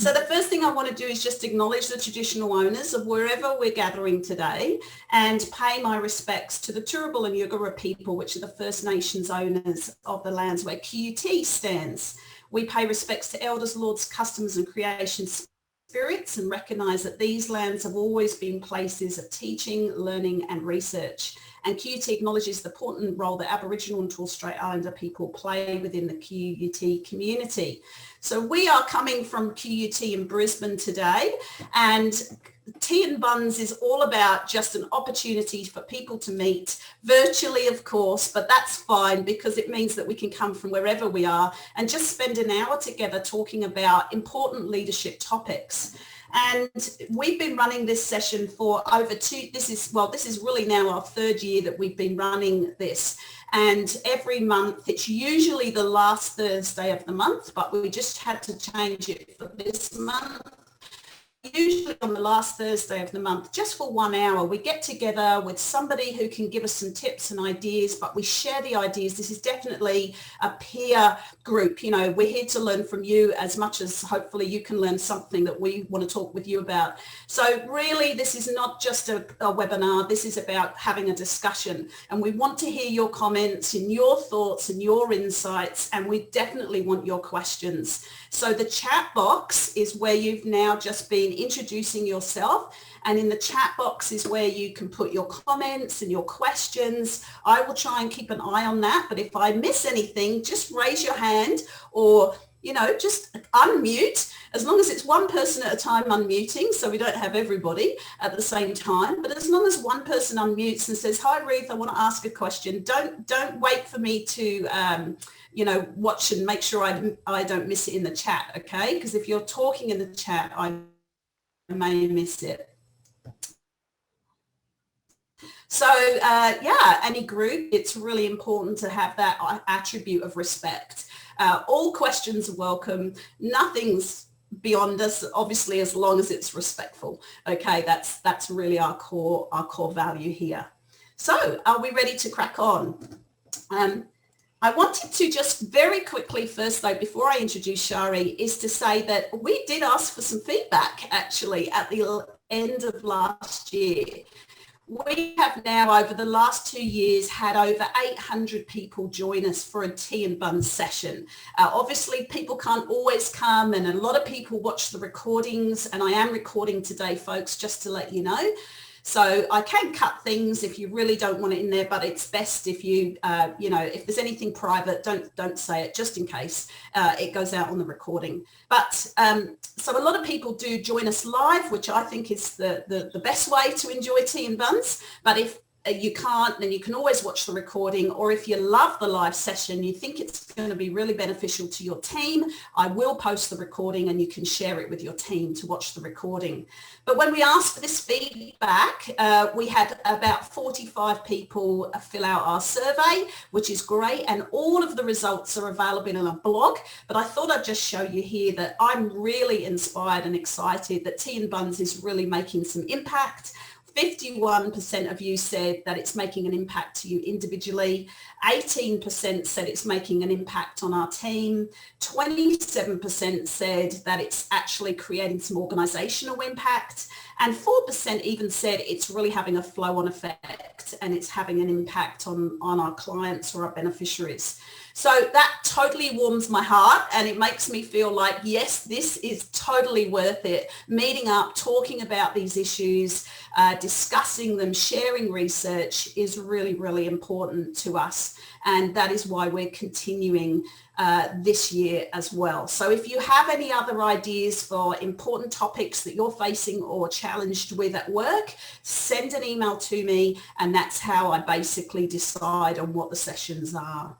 So the first thing I want to do is just acknowledge the traditional owners of wherever we're gathering today and pay my respects to the Turrbal and Yugara people, which are the First Nations owners of the lands where QUT stands. We pay respects to elders, lords, customers and creation spirits and recognise that these lands have always been places of teaching, learning and research. And QUT acknowledges the important role that Aboriginal and Torres Strait Islander people play within the QUT community. So we are coming from QUT in Brisbane today, and Tea and Buns is all about just an opportunity for people to meet virtually, of course, but that's fine because it means that we can come from wherever we are and just spend an hour together talking about important leadership topics. And we've been running this session for over this is really now our third year that we've been running this. And every month, it's usually the last Thursday of the month, but we just had to change it for this month. Usually on the last Thursday of the month, just for 1 hour, we get together with somebody who can give us some tips and ideas, but we share the ideas. This is definitely a peer group. You know, we're here to learn from you as much as hopefully you can learn something that we want to talk with you about. So really, this is not just a webinar. This is about having a discussion, and we want to hear your comments and your thoughts and your insights, and we definitely want your questions. So the chat box is where you've now just been introducing yourself, and in the chat box is where you can put your comments and your questions. I will try and keep an eye on that, but if I miss anything, just raise your hand or, you know, just unmute, as long as it's one person at a time unmuting, so we don't have everybody at the same time. But as long as one person unmutes and says, "Hi Ruth, I want to ask a question," don't wait for me to you know, watch and make sure I don't miss it in the chat, okay? Because if you're talking in the chat, I may miss it. So yeah, any group, it's really important to have that attribute of respect. All questions are welcome. Nothing's beyond us, obviously, as long as it's respectful. Okay, that's really our core value here. So are we ready to crack on? I wanted to just very quickly first though, before I introduce Shari, is to say that we did ask for some feedback actually at the end of last year. We have now over the last 2 years had over 800 people join us for a tea and buns session. Obviously people can't always come, and a lot of people watch the recordings, and I am recording today folks, just to let you know. So I can cut things if you really don't want it in there, but it's best if you, you know, if there's anything private, don't say it, just in case it goes out on the recording. But so a lot of people do join us live, which I think is the best way to enjoy tea and buns. But if you can't, then you can always watch the recording, or if you love the live session, you think it's going to be really beneficial to your team, I will post the recording and you can share it with your team to watch the recording. But when we asked for this feedback, we had about 45 people fill out our survey, which is great, and all of the results are available in a blog. But I thought I'd just show you here that I'm really inspired and excited that Tea and Buns is really making some impact. 51% of you said that it's making an impact to you individually. 18% said it's making an impact on our team. 27% said that it's actually creating some organizational impact. And 4% even said it's really having a flow-on effect and it's having an impact on our clients or our beneficiaries. So that totally warms my heart, and it makes me feel like, yes, this is totally worth it. Meeting up, talking about these issues, discussing them, sharing research is really, really important to us. And that is why we're continuing this year as well. So if you have any other ideas for important topics that you're facing or challenged with at work, send an email to me, and that's how I basically decide on what the sessions are.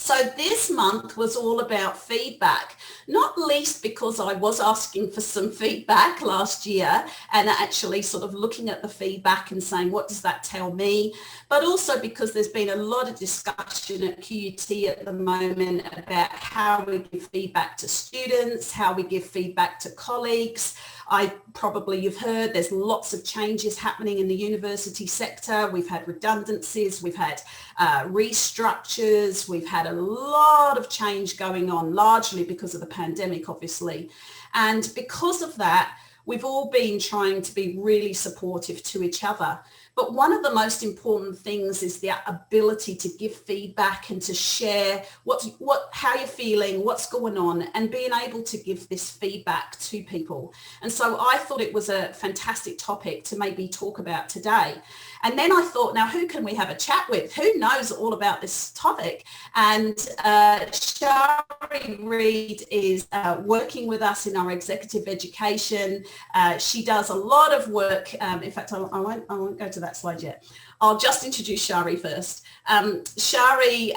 So this month was all about feedback, not least because I was asking for some feedback last year and actually sort of looking at the feedback and saying, what does that tell me? But also because there's been a lot of discussion at QUT at the moment about how we give feedback to students, how we give feedback to colleagues. You've heard there's lots of changes happening in the university sector. We've had redundancies, we've had restructures, we've had a lot of change going on, largely because of the pandemic, obviously. And because of that, we've all been trying to be really supportive to each other. But one of the most important things is the ability to give feedback and to share how you're feeling, what's going on, and being able to give this feedback to people. And so I thought it was a fantastic topic to maybe talk about today. And then I thought, now who can we have a chat with? Who knows all about this topic? And Shari Reid is working with us in our executive education. She does a lot of work. In fact, I won't go to that slide yet. I'll just introduce Shari first. Shari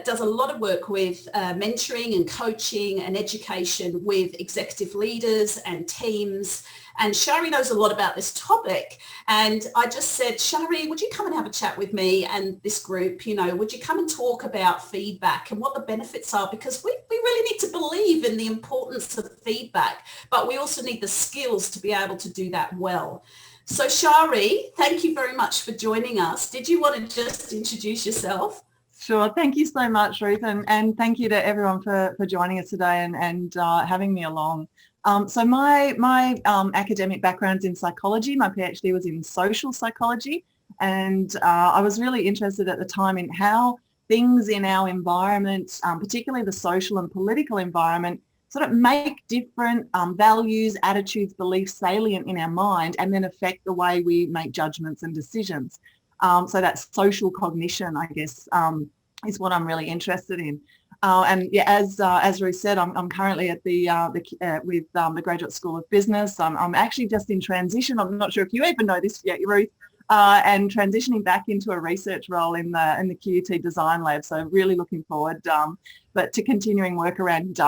does a lot of work with mentoring and coaching and education with executive leaders and teams. And Shari knows a lot about this topic. And I just said, Shari, would you come and have a chat with me and this group? Would you come and talk about feedback and what the benefits are? Because we really need to believe in the importance of feedback, but we also need the skills to be able to do that well. So Shari, thank you very much for joining us. Did you want to just introduce yourself? Sure. Thank you so much, Ruth, and thank you to everyone for joining us today and having me along. So my academic background's in psychology. My PhD was in social psychology, and I was really interested at the time in how things in our environment, particularly the social and political environment, sort of make different values, attitudes, beliefs salient in our mind and then affect the way we make judgments and decisions. So that social cognition, I guess, is what I'm really interested in. And yeah, as Ruth said, I'm currently at with the Graduate School of Business. I'm actually just in transition. I'm not sure if you even know this yet, Ruth, and transitioning back into a research role in the QUT Design Lab. So really looking forward, but to continuing work around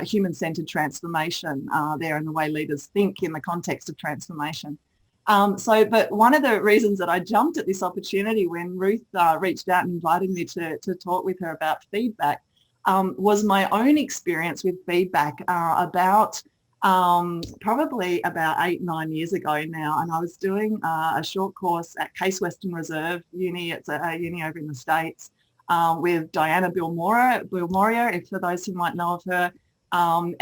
human-centered transformation there and the way leaders think in the context of transformation. But one of the reasons that I jumped at this opportunity when Ruth reached out and invited me to talk with her about feedback was my own experience with feedback about probably about 8-9 years ago now. And I was doing a short course at Case Western Reserve Uni. It's a uni over in the States with Diana Bilmoria, for those who might know of her. And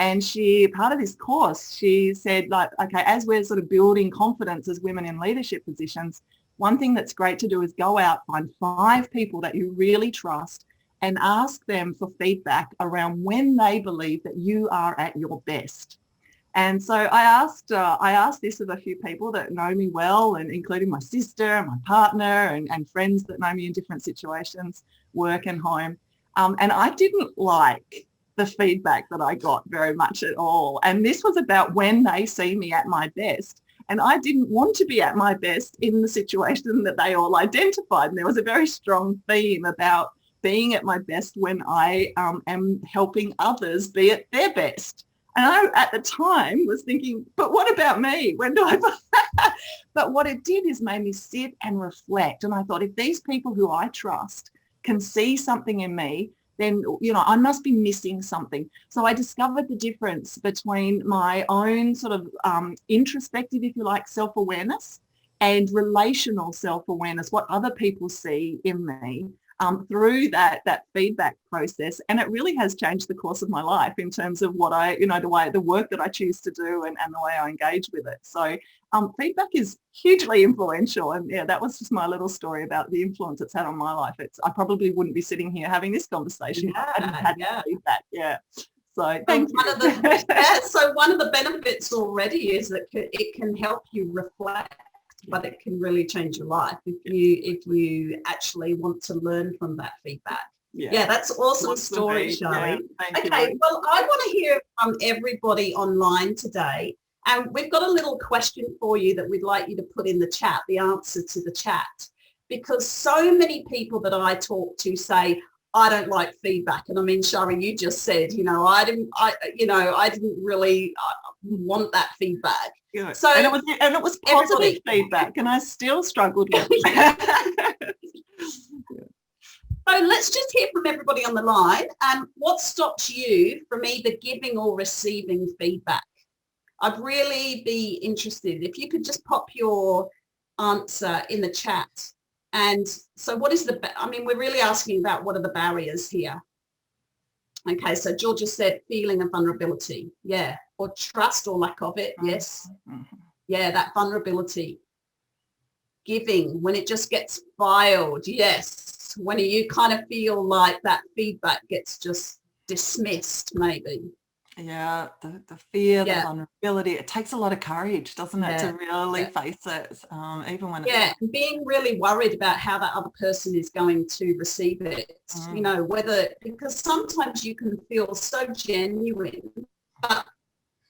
part of this course, she said, okay, as we're sort of building confidence as women in leadership positions, one thing that's great to do is go out, find 5 people that you really trust and ask them for feedback around when they believe that you are at your best. And so I asked this of a few people that know me well, and including my sister, my partner, and friends that know me in different situations, work and home. And I didn't like the feedback that I got very much at all. And this was about when they see me at my best. And I didn't want to be at my best in the situation that they all identified. And there was a very strong theme about being at my best when I am helping others be at their best. And I, at the time, was thinking, but what about me? When do I? But what it did is made me sit and reflect. And I thought, if these people who I trust can see something in me, then, I must be missing something. So I discovered the difference between my own sort of introspective, if you like, self-awareness and relational self-awareness, what other people see in me through that feedback process. And it really has changed the course of my life in terms of what the work that I choose to do and the way I engage with it. So feedback is hugely influential. And yeah, that was just my little story about the influence it's had on my life. I probably wouldn't be sitting here having this conversation if I hadn't had feedback. Yeah. So thank you. So one of the benefits already is that it can help you reflect, but it can really change your life if you actually want to learn from that feedback. Yeah, that's awesome story, Shari. Yeah, okay, well, I want to hear from everybody online today. And we've got a little question for you that we'd like you to put in the chat, the answer to the chat, because so many people that I talk to say, I don't like feedback. And I mean, Shari, you just said, I didn't really want that feedback. Yeah. So and it was positive feedback, and I still struggled with it. So let's just hear from everybody on the line. What stops you from either giving or receiving feedback? I'd really be interested if you could just pop your answer in the chat. And so we're really asking about what are the barriers here? Okay, so Georgia said feeling of vulnerability. Yeah, or trust or lack of it. Yes. Yeah, that vulnerability. Giving, when it just gets filed. Yes. When you kind of feel like that feedback gets just dismissed, maybe. Yeah, the fear, the vulnerability, it takes a lot of courage, doesn't it, to really face it, even when it's and being really worried about how that other person is going to receive it, you know, whether, because sometimes you can feel so genuine, but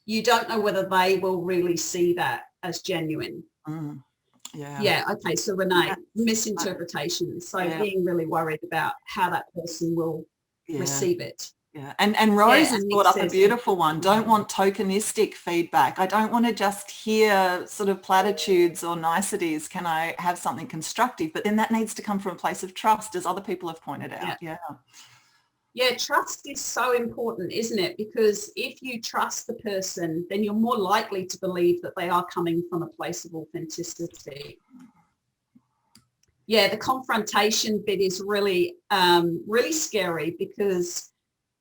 you don't know whether they will really see that as genuine. Okay, so Renee, misinterpretation, so being really worried about how that person will receive it. And Rose has brought up a beautiful one. Don't want tokenistic feedback. I don't want to just hear sort of platitudes or niceties. Can I have something constructive? But then that needs to come from a place of trust, as other people have pointed out. Yeah, trust is so important, isn't it? Because if you trust the person, then you're more likely to believe that they are coming from a place of authenticity. Yeah, the confrontation bit is really, really scary, because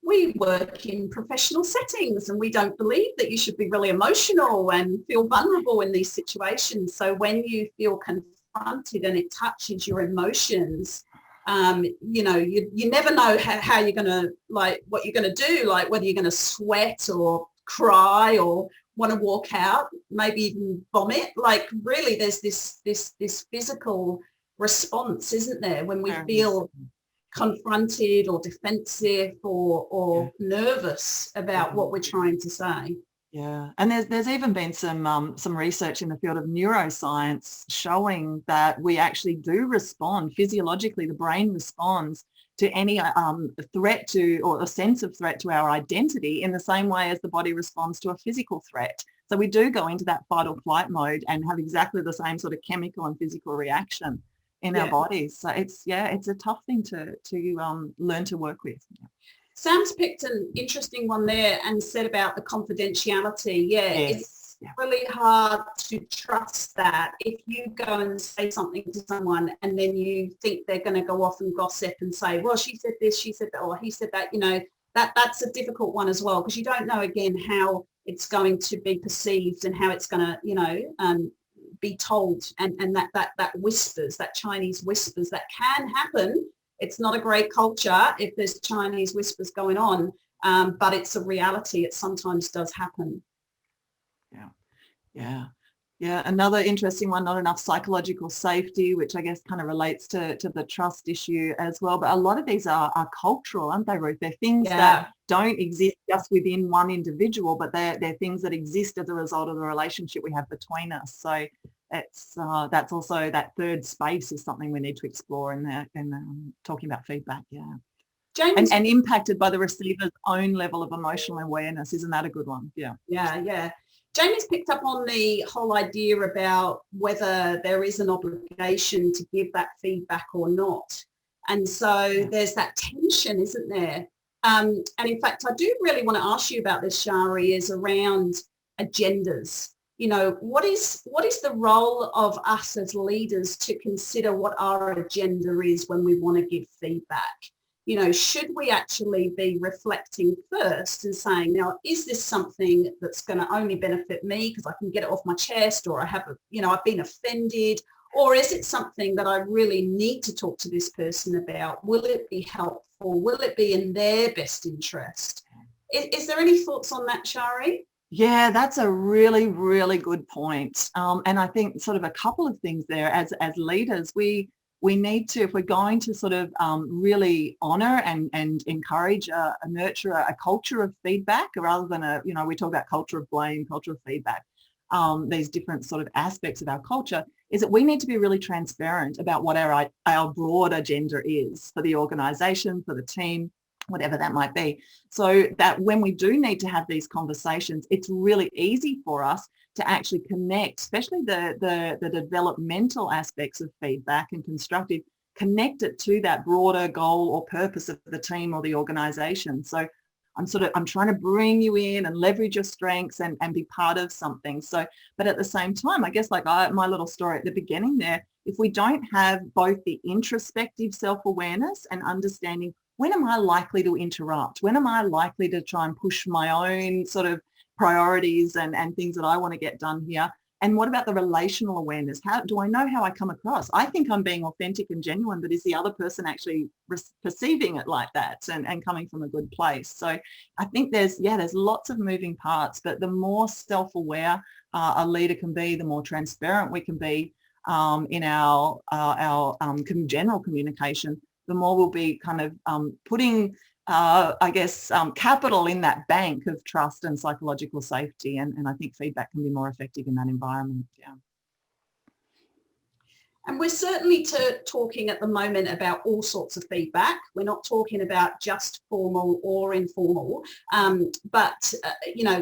we work in professional settings and we don't believe that you should be really emotional and feel vulnerable in these situations. So when you feel confronted and it touches your emotions, you know, you never know how you're going to, like, what you're going to do, like whether you're going to sweat or cry or want to walk out, maybe even vomit. Like, really, there's this physical response, isn't there, when we feel confronted or defensive or nervous about what we're trying to say. And there's even been some research in the field of neuroscience showing that we actually do respond physiologically. The brain responds to any threat to, or a sense of threat to our identity, in the same way as the body responds to a physical threat. So we do go into that fight or flight mode and have exactly the same sort of chemical and physical reaction in our bodies. So it's a tough thing to learn to work with. Sam's picked an interesting one there and said about the confidentiality. It's really hard to trust that. If you go and say something to someone and then you think they're going to go off and gossip and say, well, she said this, she said that, or he said that, you know, that's a difficult one as well, because you don't know, again, how it's going to be perceived and how it's going to, you know, be told, and that whispers, that Chinese whispers, that can happen. It's not a great culture if there's Chinese whispers going on, but it's a reality. It sometimes does happen. Another interesting one, not enough psychological safety, which I guess kind of relates to the trust issue as well. But a lot of these are cultural, aren't they, Ruth? They're things that don't exist just within one individual, but they're things that exist as a result of the relationship we have between us. So it's that's also, that third space is something we need to explore in talking about feedback. James, and impacted by the receiver's own level of emotional awareness. Isn't that a good one? Jamie's picked up on the whole idea about whether there is an obligation to give that feedback or not. And so there's that tension, isn't there? And in fact, I do really want to ask you about this, Shari, is around agendas. You know, what is the role of us as leaders to consider what our agenda is when we want to give feedback? You know, should we actually be reflecting first and saying, now, is this something that's going to only benefit me because I can get it off my chest, or I have, I've been offended, or is it something that I really need to talk to this person about? Will it be helpful? Will it be in their best interest? Is there any thoughts on that, Shari? Yeah, that's a really, really good point. And I think sort of a couple of things there. As leaders, we need to, if we're going to sort of really honour and encourage, nurture a culture of feedback, rather than we talk about culture of blame, culture of feedback, these different sort of aspects of our culture, is that we need to be really transparent about what our broad agenda is for the organisation, for the team, whatever that might be. So that when we do need to have these conversations, it's really easy for us to actually connect, especially the developmental aspects of feedback and constructive, connect it to that broader goal or purpose of the team or the organisation. So I'm trying to bring you in and leverage your strengths and be part of something. So, but at the same time, I guess like my little story at the beginning there, if we don't have both the introspective self-awareness and understanding, when am I likely to interrupt? When am I likely to try and push my own sort of priorities and things that I want to get done here? And what about the relational awareness? How do I know how I come across? I think I'm being authentic and genuine, but is the other person actually perceiving it like that and coming from a good place? So I think there's lots of moving parts, but the more self-aware a leader can be, the more transparent we can be in our general communication, the more we'll be kind of putting capital in that bank of trust and psychological safety. And I think feedback can be more effective in that environment. Yeah. And we're certainly talking at the moment about all sorts of feedback. We're not talking about just formal or informal, but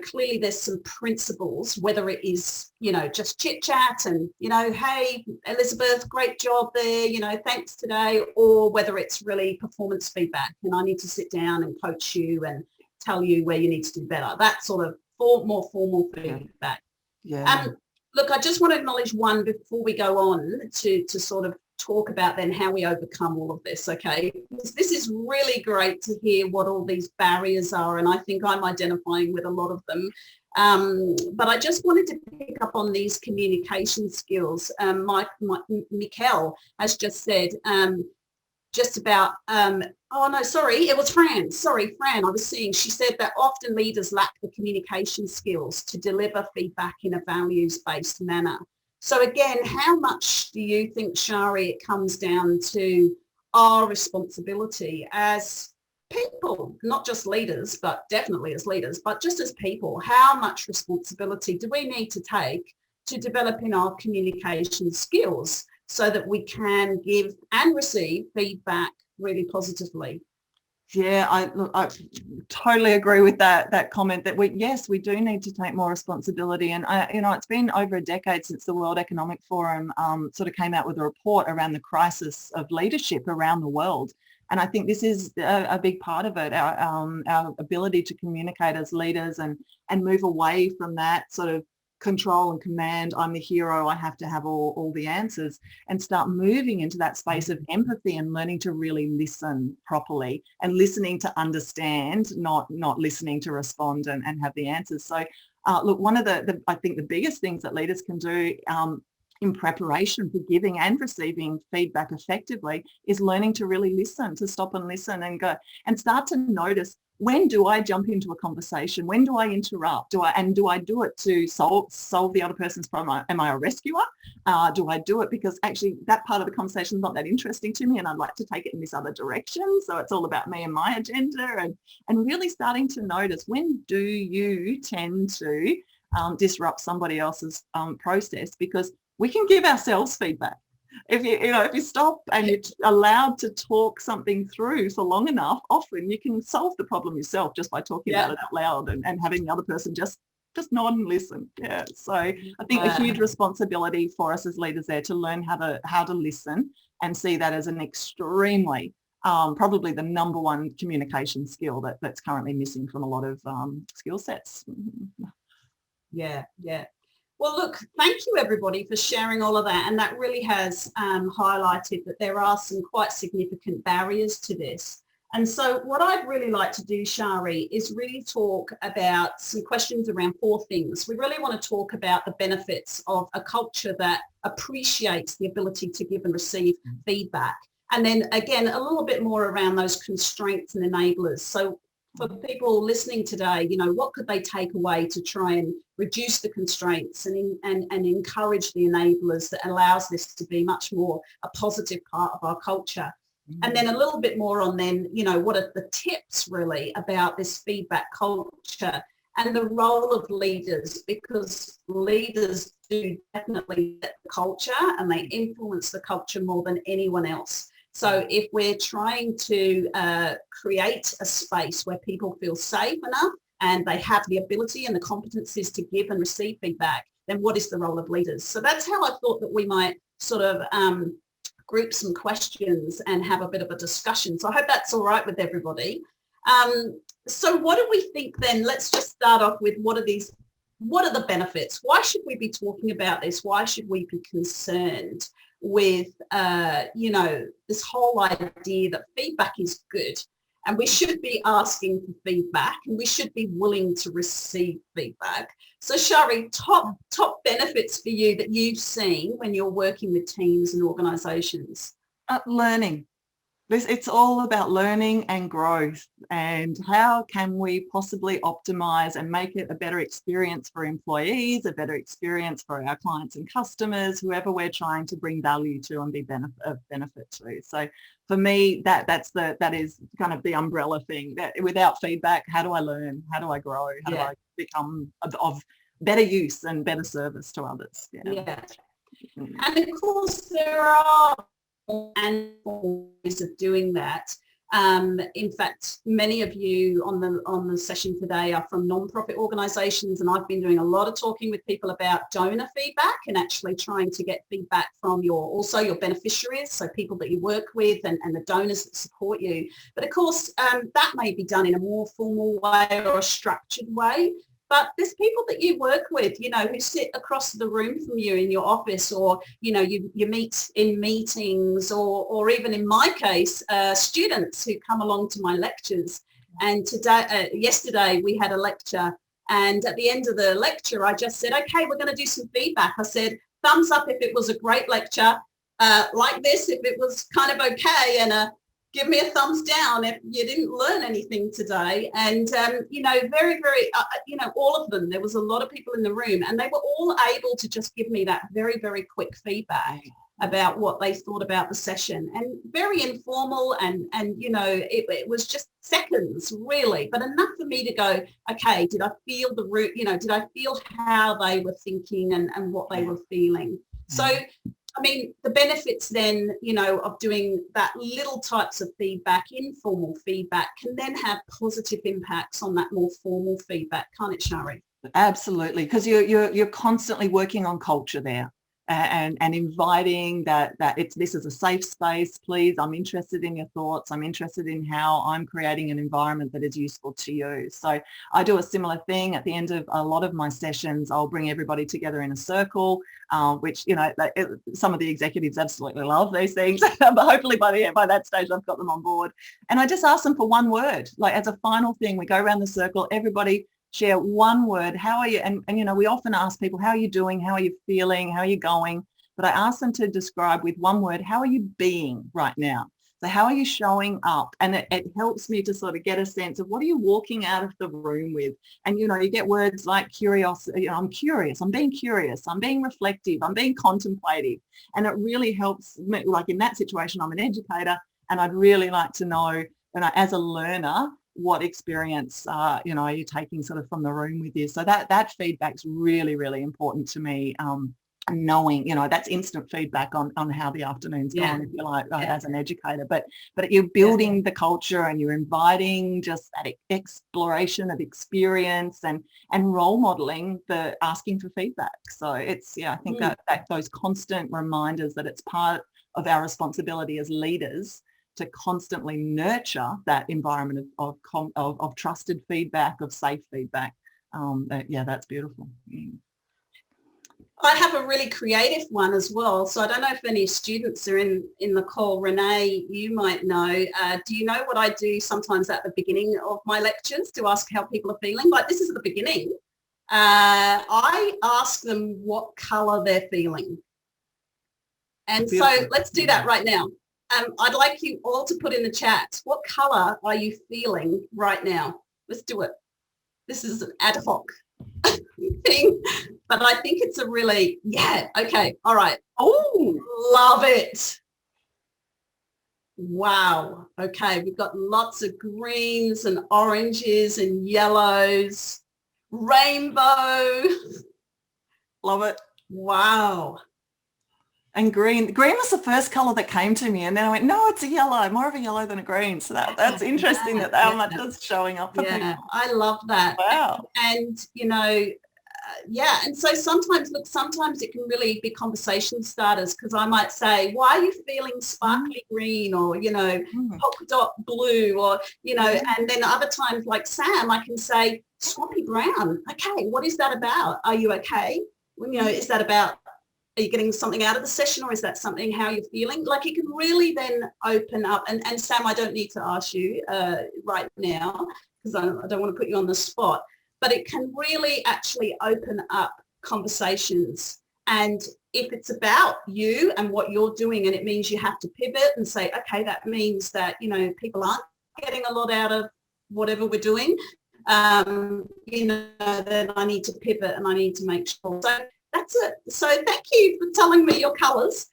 clearly there's some principles, whether it is, just chit chat and, hey, Elizabeth, great job there, thanks today, or whether it's really performance feedback and I need to sit down and coach you and tell you where you need to do better. That sort of more formal feedback. Yeah. Look, I just want to acknowledge one before we go on to sort of talk about then how we overcome all of this, okay? Because this is really great to hear what all these barriers are, and I think I'm identifying with a lot of them. But I just wanted to pick up on these communication skills. Mikkel has just said just about, it was Fran. Sorry, Fran, I was seeing, she said that often leaders lack the communication skills to deliver feedback in a values-based manner. So again, how much do you think, Shari, it comes down to our responsibility as people, not just leaders, but definitely as leaders, but just as people, how much responsibility do we need to take to developing our communication skills so that we can give and receive feedback really positively? Yeah, I totally agree with that comment that we do need to take more responsibility. And it's been over a decade since the World Economic Forum sort of came out with a report around the crisis of leadership around the world. And I think this is a big part of it, our ability to communicate as leaders and move away from that sort of control and command, I'm the hero, I have to have all the answers, and start moving into that space of empathy and learning to really listen properly and listening to understand, not listening to respond and have the answers. So look, one of I think the biggest things that leaders can do in preparation for giving and receiving feedback effectively is learning to really listen, to stop and listen and go and start to notice, when do I jump into a conversation? When do I interrupt? Do I do it to solve the other person's problem? Am I a rescuer? Do I do it because actually that part of the conversation is not that interesting to me and I'd like to take it in this other direction? So it's all about me and my agenda, and really starting to notice, when do you tend to disrupt somebody else's process? Because we can give ourselves feedback. If you stop and you're allowed to talk something through for long enough, often you can solve the problem yourself just by talking about it out loud and having the other person just nod and listen. Yeah. So I think a huge responsibility for us as leaders there to learn how to listen and see that as an extremely probably the number one communication skill that's currently missing from a lot of skill sets. Yeah. Well, look, thank you, everybody, for sharing all of that. And that really has highlighted that there are some quite significant barriers to this. And so what I'd really like to do, Shari, is really talk about some questions around 4 things. We really want to talk about the benefits of a culture that appreciates the ability to give and receive feedback. And then, again, a little bit more around those constraints and enablers. So for people listening today, what could they take away to try and reduce the constraints and encourage the enablers that allows this to be much more a positive part of our culture? And then a little bit more on then, what are the tips really about this feedback culture and the role of leaders, because leaders do definitely set the culture and they influence the culture more than anyone else. So if we're trying to create a space where people feel safe enough and they have the ability and the competencies to give and receive feedback, then what is the role of leaders? So that's how I thought that we might sort of group some questions and have a bit of a discussion. So I hope that's all right with everybody. So what do we think then? Let's just start off with what are the benefits? Why should we be talking about this? Why should we be concerned with, this whole idea that feedback is good? and we should be asking for feedback, and we should be willing to receive feedback. So Shari, top benefits for you that you've seen when you're working with teams and organizations? Learning. It's all about learning and growth, and how can we possibly optimize and make it a better experience for employees, a better experience for our clients and customers, whoever we're trying to bring value to and be of benefit to. So for me, that is kind of the umbrella thing. That without feedback, how do I learn? How do I grow? How do I become of better use and better service to others? Yeah. And of course there are and ways of doing that. In fact, many of you on the session today are from non-profit organisations, and I've been doing a lot of talking with people about donor feedback and actually trying to get feedback from your beneficiaries, so people that you work with and the donors that support you. But of course, that may be done in a more formal way or a structured way. But there's people that you work with, who sit across the room from you in your office, or, you meet in meetings, or even in my case, students who come along to my lectures. And yesterday we had a lecture, and at the end of the lecture, I just said, okay, we're going to do some feedback. I said, thumbs up if it was a great lecture, like this if it was kind of okay, and give me a thumbs down if you didn't learn anything today. And, very, very, all of them, there was a lot of people in the room, and they were all able to just give me that very, very quick feedback about what they thought about the session, and very informal, and it was just seconds really, but enough for me to go, okay, did I feel the root, did I feel how they were thinking and what they were feeling? So I mean, the benefits then, of doing that little types of feedback, informal feedback, can then have positive impacts on that more formal feedback, can't it, Shari? Absolutely, because you're constantly working on culture there, and inviting that this is a safe space. Please, I'm interested in your thoughts. I'm interested in how I'm creating an environment that is useful to you. So I do a similar thing at the end of a lot of my sessions. I'll bring everybody together in a circle, which some of the executives absolutely love these things, but hopefully by that stage I've got them on board. And I just ask them for one word, like as a final thing. We go around the circle, everybody share one word. How are you? And we often ask people, how are you doing? How are you feeling? How are you going? But I ask them to describe with one word, how are you being right now? So how are you showing up? And it helps me to sort of get a sense of what are you walking out of the room with? And, you get words like curiosity, I'm curious, I'm being curious, I'm being reflective, I'm being contemplative. And it really helps me, like in that situation, I'm an educator, and I'd really like to know, as a learner, what experience are you taking sort of from the room with you. So that feedback's really, really important to me. Knowing, that's instant feedback on how the afternoon's gone, if you like, as an educator. But you're building the culture, and you're inviting just that exploration of experience, and role modeling the asking for feedback. So it's, I think that those constant reminders that it's part of our responsibility as leaders to constantly nurture that environment of trusted feedback, of safe feedback. That's beautiful. I have a really creative one as well. So I don't know if any students are in the call. Renee, you might know. Do you know what I do sometimes at the beginning of my lectures to ask how people are feeling? Like, this is at the beginning. I ask them what colour they're feeling. And so let's do that right now. I'd like you all to put in the chat, what colour are you feeling right now? Let's do it. This is an ad hoc thing, but I think it's a really, okay, all right. Oh, love it. Wow. Okay, we've got lots of greens and oranges and yellows, rainbow. Love it. Wow. And green was the first colour that came to me, and then I went, no, it's a yellow, more of a yellow than a green. So that's interesting that how much is showing up for people. I love that. Wow. And and so sometimes it can really be conversation starters, because I might say, why are you feeling sparkly green, or polka dot blue, or and then other times, like Sam, I can say swampy brown. Okay, what is that about? Are you okay? Is that about are you getting something out of the session, or is that something how you're feeling? Like you can really then open up, and Sam, I don't need to ask you right now because I don't want to put you on the spot, but it can really actually open up conversations. And if it's about you and what you're doing, and it means you have to pivot and say, okay, that means that, you know, people aren't getting a lot out of whatever we're doing, you know, then I need to pivot and I need to make sure. So that's it. So thank you for telling me your colours.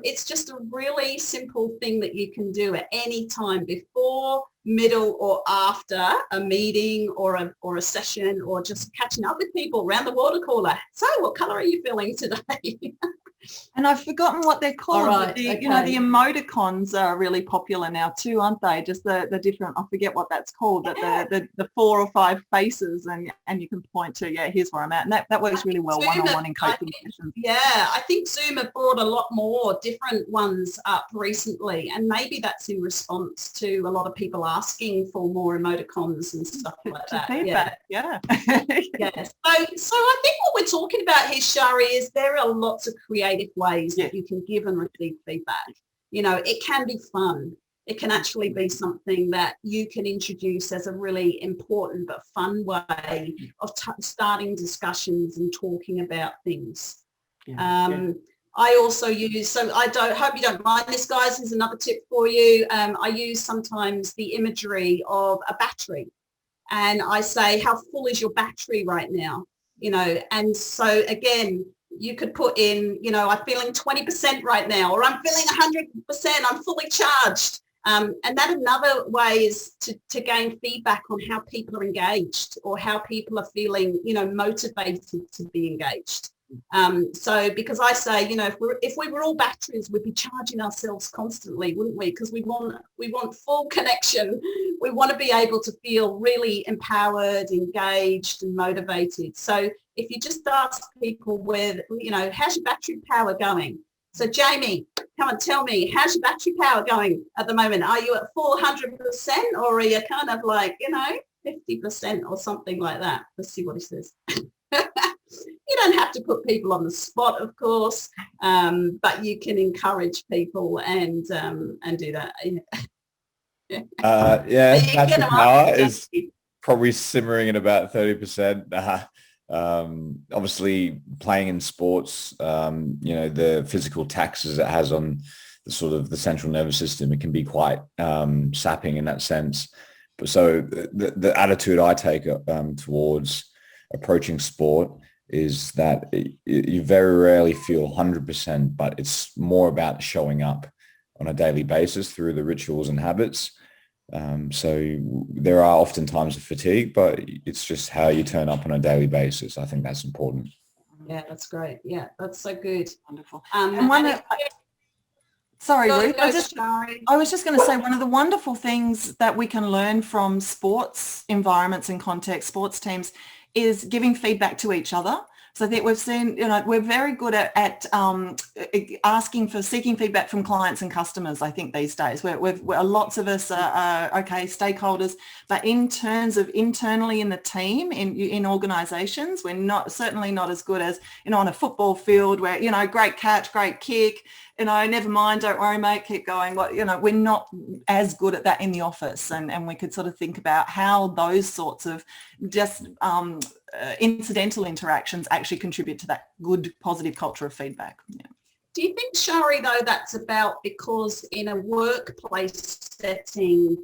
It's just a really simple thing that you can do at any time, before, middle or after a meeting or a session, or just catching up with people around the water cooler. So what colour are you feeling today? And I've forgotten what they're called. Right, okay. You know, the emoticons are really popular now too, aren't they? Just the different, I forget what that's called, but the 4 or 5 faces, and you can point to, yeah, here's where I'm at. And that works really well one-on-one in coaching sessions. Yeah, I think Zoom have brought a lot more different ones up recently, and maybe that's in response to a lot of people asking for more emoticons and stuff like that. Feedback, yeah. Yes. So I think what we're talking about here, Shari, is there are lots of creative ways that you can give and receive feedback. You know, it can be fun. It can actually be something that you can introduce as a really important but fun way of starting discussions and talking about things. I also use, so I hope you don't mind this, guys. Here's another tip for you. I use sometimes the imagery of a battery, and I say, how full is your battery right now? You know, and so again, you could put in, you know, I'm feeling 20% right now, or I'm feeling 100%, I'm fully charged. And that another way is to gain feedback on how people are engaged, or how people are feeling, you know, motivated to be engaged. So because I say, you know, if we were all batteries, we'd be charging ourselves constantly, wouldn't we? Because we want full connection. We want to be able to feel really empowered, engaged and motivated. So if you just ask people with, you know, how's your battery power going? So Jamie, come and tell me, how's your battery power going at the moment? Are you at 400%, or are you kind of like, you know, 50% or something like that? Let's see what he says. You don't have to put people on the spot, of course, but you can encourage people and do that. Battery power is probably simmering at about 30%. Obviously, playing in sports, you know, the physical taxes it has on the sort of the central nervous system, it can be quite sapping in that sense. But so the attitude I take towards approaching sport is that you very rarely feel 100%, but it's more about showing up on a daily basis through the rituals and habits. So there are often times of fatigue, but it's just how you turn up on a daily basis. I think that's important. Yeah, that's great. Yeah, that's so good. Wonderful. Sorry, Ruth. I was just going to say, one of the wonderful things that we can learn from sports environments and context, sports teams, is giving feedback to each other. So I think we've seen, you know, we're very good at seeking feedback from clients and customers, I think, these days. Lots of us are stakeholders, but in terms of internally in the team, in organisations, we're certainly not as good as, you know, on a football field where, you know, great catch, great kick, you know, never mind, don't worry, mate, keep going. Well, you know, we're not as good at that in the office, and we could sort of think about how those sorts of just incidental interactions actually contribute to that good, positive culture of feedback. Yeah. Do you think, Shari, though, that's about because in a workplace setting,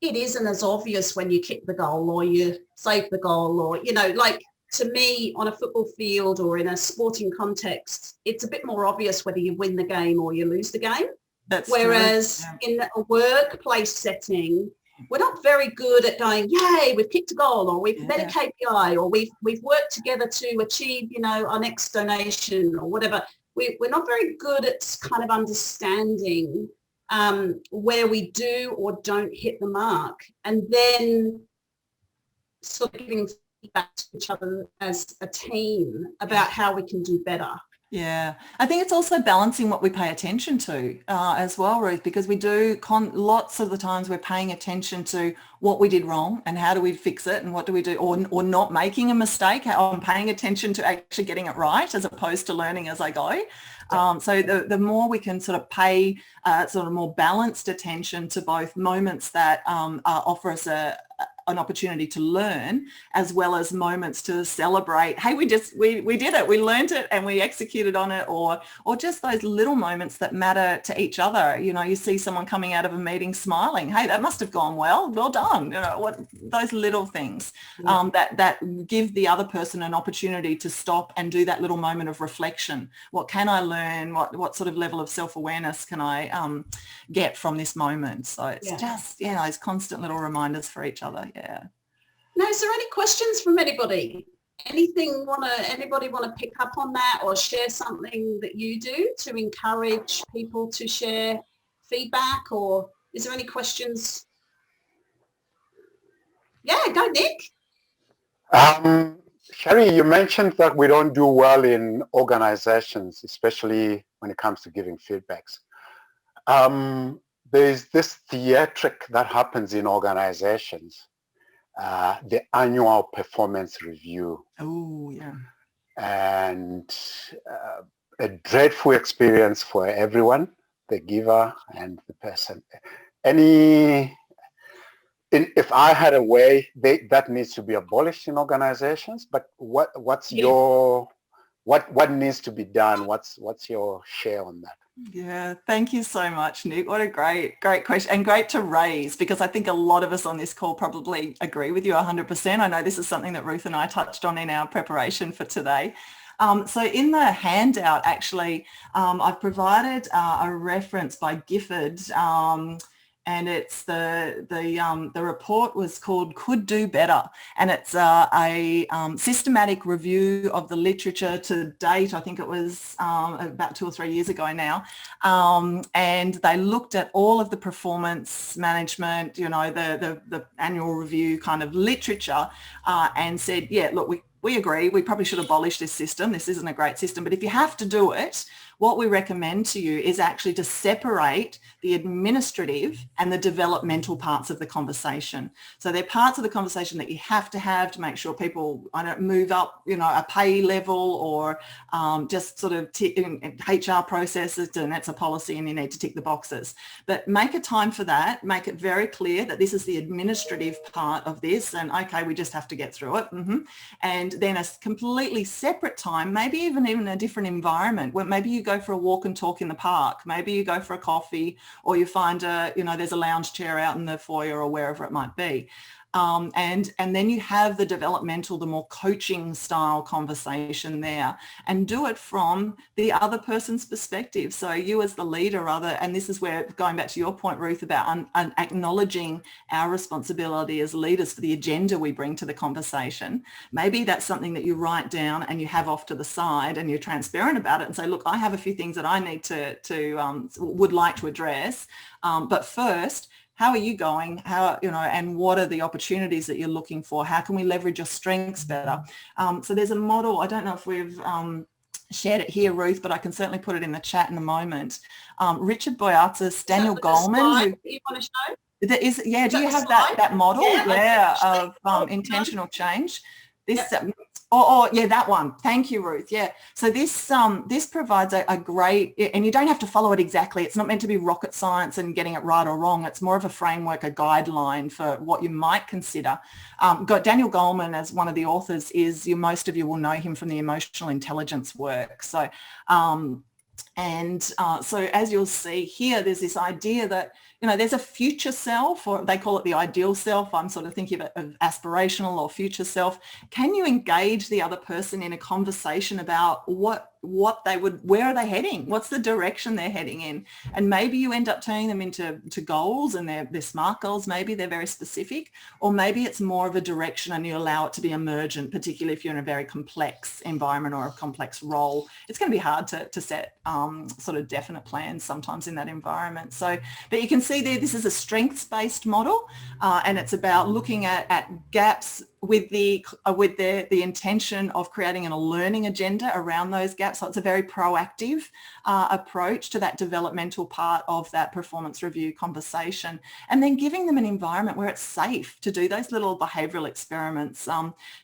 it isn't as obvious when you kick the goal or you save the goal, or, you know, like, to me, on a football field or in a sporting context, it's a bit more obvious whether you win the game or you lose the game. Whereas in a workplace setting, we're not very good at going, yay, we've kicked a goal, or we've met a KPI, or we've worked together to achieve, you know, our next donation or whatever. We're not very good at kind of understanding where we do or don't hit the mark, and then sort of giving feedback to each other as a team about how we can do better. Yeah, I think it's also balancing what we pay attention to as well, Ruth, because we do lots of the times we're paying attention to what we did wrong and how do we fix it and what do we do, or not making a mistake. How I'm paying attention to actually getting it right as opposed to learning as I go. So the more we can sort of pay sort of more balanced attention to both moments that offer us an opportunity to learn, as well as moments to celebrate, hey, we did it, we learned it and we executed on it, or just those little moments that matter to each other. You know, you see someone coming out of a meeting smiling, hey, that must have gone well done. You know, what those little things that give the other person an opportunity to stop and do that little moment of reflection. What can I learn? What sort of level of self-awareness can I get from this moment? So it's just, those constant little reminders for each other. Yeah. Now, is there any questions from anybody? Anybody want to pick up on that or share something that you do to encourage people to share feedback, or is there any questions? Yeah, go Nick. Shari, you mentioned that we don't do well in organizations, especially when it comes to giving feedbacks. There's this theatric that happens in organizations. The annual performance review. Oh, yeah. And a dreadful experience for everyone, the giver and the person. If I had a way, that needs to be abolished in organizations, but what needs to be done? What's your share on that? Yeah, thank you so much, Nick. What a great question, and great to raise, because I think a lot of us on this call probably agree with you 100%. I know this is something that Ruth and I touched on in our preparation for today. So in the handout, actually, I've provided a reference by Gifford, and it's the report was called Could Do Better, and it's a systematic review of the literature to date. I think it was about 2 or 3 years ago now, and they looked at all of the performance management, you know, the annual review kind of literature, and said, yeah, look, we agree, we probably should abolish this system. This isn't a great system, but if you have to do it, what we recommend to you is actually to separate the administrative and the developmental parts of the conversation. So they're parts of the conversation that you have to make sure people move up, you know, a pay level, or just sort of HR processes, and that's a policy and you need to tick the boxes. But make a time for that, make it very clear that this is the administrative part of this, and okay, we just have to get through it. And then a completely separate time, maybe even a different environment, where maybe you go for a walk and talk in the park, maybe you go for a coffee, or you find there's a lounge chair out in the foyer or wherever it might be. And then you have the developmental, the more coaching style conversation there, and do it from the other person's perspective. So you as the leader, and this is where, going back to your point, Ruth, about acknowledging our responsibility as leaders for the agenda we bring to the conversation. Maybe that's something that you write down and you have off to the side, and you're transparent about it and say, look, I have a few things that I need would like to address. But first, how are you going? And what are the opportunities that you're looking for? How can we leverage your strengths better? So there's a model. I don't know if we've shared it here, Ruth, but I can certainly put it in the chat in a moment. Richard Boyatzis, Daniel Goleman. You want to show? Do you have that model? Of intentional change. This. That one. Thank you, Ruth. Yeah. So this provides a great, and you don't have to follow it exactly. It's not meant to be rocket science and getting it right or wrong. It's more of a framework, a guideline for what you might consider. Got Daniel Goleman as one of the authors. Most of you will know him from the emotional intelligence work. So, so as you'll see here, there's this idea that, there's a future self, or they call it the ideal self. I'm sort of thinking of aspirational or future self. Can you engage the other person in a conversation about where are they heading? What's the direction they're heading in? And maybe you end up turning them into goals, and they're SMART goals. Maybe they're very specific, or maybe it's more of a direction and you allow it to be emergent, particularly if you're in a very complex environment or a complex role. It's going to be hard to set sort of definite plans sometimes in that environment. So, but you can see there, this is a strengths-based model, and it's about looking at gaps with the intention of creating a learning agenda around those gaps. So it's a very proactive approach to that developmental part of that performance review conversation, and then giving them an environment where it's safe to do those little behavioural experiments.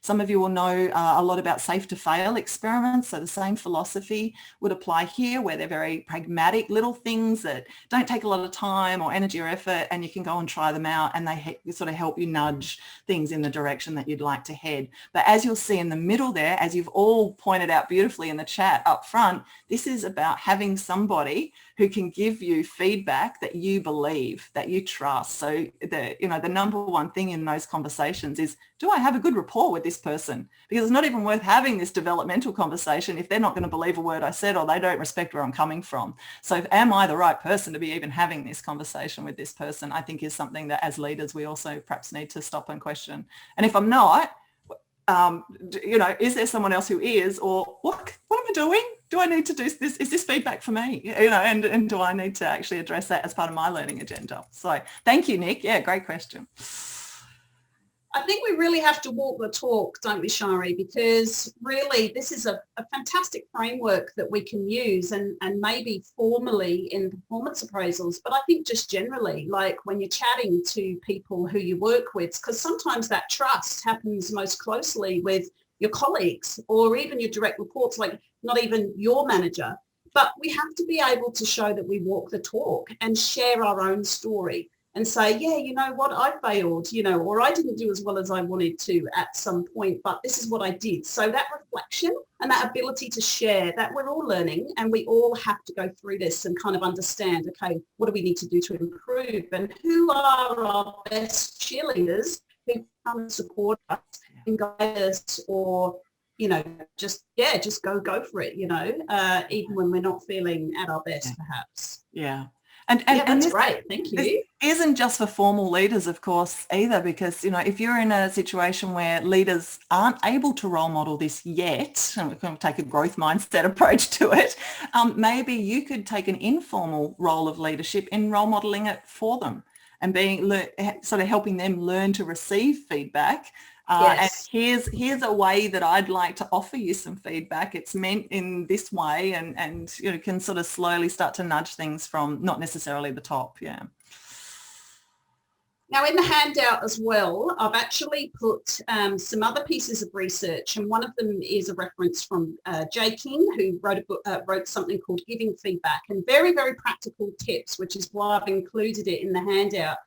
Some of you will know a lot about safe to fail experiments. So the same philosophy would apply here, where they're very pragmatic little things that don't take a lot of time or energy or effort, and you can go and try them out, and they sort of help you nudge things in the direction that you'd like to head. But as you'll see in the middle there, as you've all pointed out beautifully in the chat up front, this is about having somebody who can give you feedback that you believe, that you trust. So the number one thing in those conversations is, do I have a good rapport with this person? Because it's not even worth having this developmental conversation if they're not going to believe a word I said, or they don't respect where I'm coming from. So am I the right person to be even having this conversation with this person? I think is something that as leaders we also perhaps need to stop and question. And if I'm not, is there someone else who is, or what am I doing? Do I need to do this? Is this feedback for me? And do I need to actually address that as part of my learning agenda? So thank you, Nick. Yeah, great question. I think we really have to walk the talk, don't we, Shari? Because really this is a fantastic framework that we can use and maybe formally in performance appraisals, but I think just generally, like when you're chatting to people who you work with, because sometimes that trust happens most closely with your colleagues or even your direct reports, like not even your manager. But we have to be able to show that we walk the talk and share our own story and say, yeah, you know what, I failed, or I didn't do as well as I wanted to at some point, but this is what I did. So that reflection and that ability to share that we're all learning, and we all have to go through this and kind of understand, okay, what do we need to do to improve, and who are our best cheerleaders who come and support us and guide us, or just go for it, even when we're not feeling at our best, perhaps. Yeah. And that's great. Thank you. This isn't just for formal leaders, of course, either, because, if you're in a situation where leaders aren't able to role model this yet, and we're going to take a growth mindset approach to it, maybe you could take an informal role of leadership in role modeling it for them and sort of helping them learn to receive feedback. Yes. And here's a way that I'd like to offer you some feedback. It's meant in this way, and can sort of slowly start to nudge things from not necessarily the top. Yeah. Now in the handout as well, I've actually put some other pieces of research, and one of them is a reference from Jay King, who wrote something called Giving Feedback, and very, very practical tips, which is why I've included it in the handout.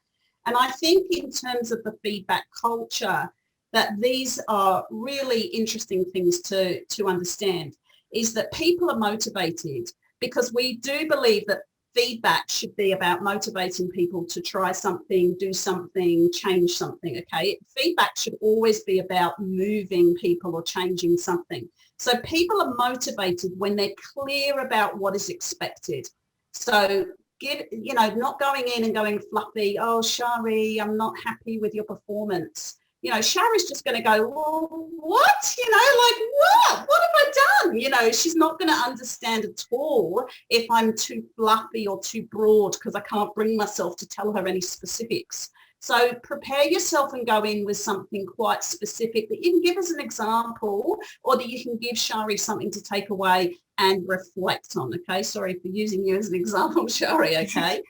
And I think in terms of the feedback culture, that these are really interesting things to understand, is that people are motivated because we do believe that feedback should be about motivating people to try something, do something, change something, okay? Feedback should always be about moving people or changing something. So people are motivated when they're clear about what is expected. So not going in and going fluffy, oh, Shari, I'm not happy with your performance. Shari's just going to go, well, what? What? What have I done? She's not going to understand at all if I'm too fluffy or too broad, because I can't bring myself to tell her any specifics. So prepare yourself and go in with something quite specific that you can give as an example, or that you can give Shari something to take away and reflect on. Okay, sorry for using you as an example, Shari. Okay.